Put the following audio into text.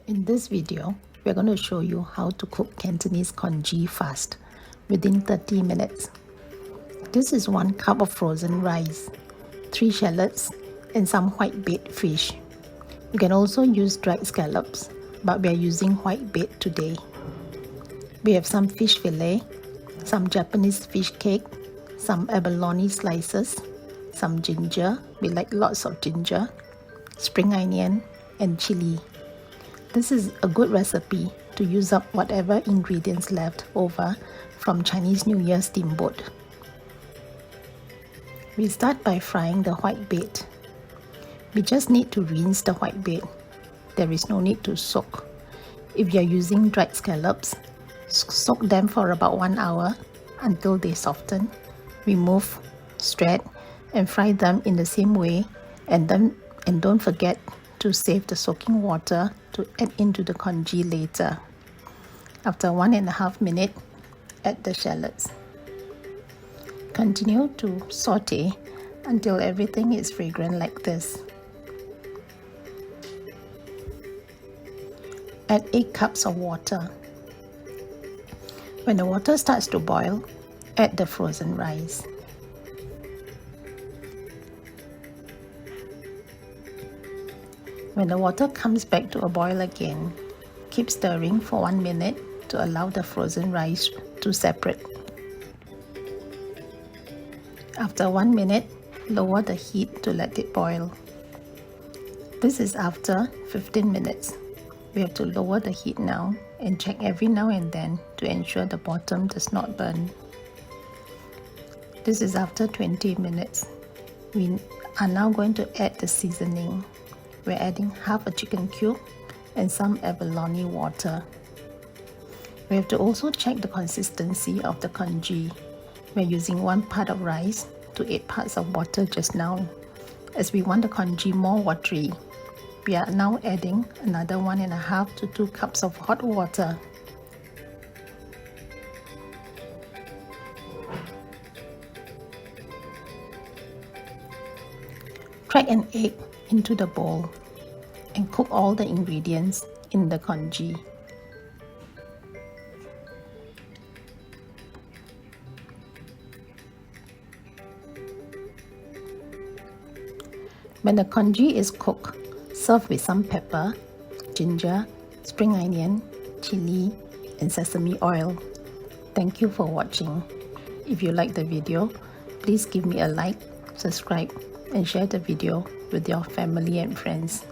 In this video, we're going to show you how to cook Cantonese congee fast within 30 minutes. This is 1 cup of frozen rice, 3 shallots, and some whitebait fish. You can also use dried scallops, but we are using whitebait today. We have some fish fillet, some Japanese fish cake, some abalone slices, some ginger, we like lots of ginger, spring onion, and chilli. This is a good recipe to use up whatever ingredients left over from Chinese New Year steamboat. We start by frying the whitebait. We just need to rinse the whitebait. There is no need to soak. If you are using dried scallops, soak them for about 1 hour until they soften. Remove, shred, and fry them in the same way, and don't forget to save the soaking water to add into the congee later. After 1.5 minutes, add the shallots. Continue to saute until everything is fragrant like this. Add 8 cups of water. When the water starts to boil, add the frozen rice. When the water comes back to a boil again, keep stirring for 1 minute to allow the frozen rice to separate. After 1 minute, lower the heat to let it boil. This is after 15 minutes. We have to lower the heat now and check every now and then to ensure the bottom does not burn. This is after 20 minutes. We are now going to add the seasoning. We're adding half a chicken cube and some abalone water. We have to also check the consistency of the congee. We're using 1 part of rice to 8 parts of water just now, as we want the congee more watery. We are now adding another 1.5 to 2 cups of hot water. Crack an egg into the bowl and cook all the ingredients in the congee. When the congee is cooked, serve with some pepper, ginger, spring onion, chilli, and sesame oil. Thank you for watching. If you like the video, please give me a like, subscribe, and share the video with your family and friends.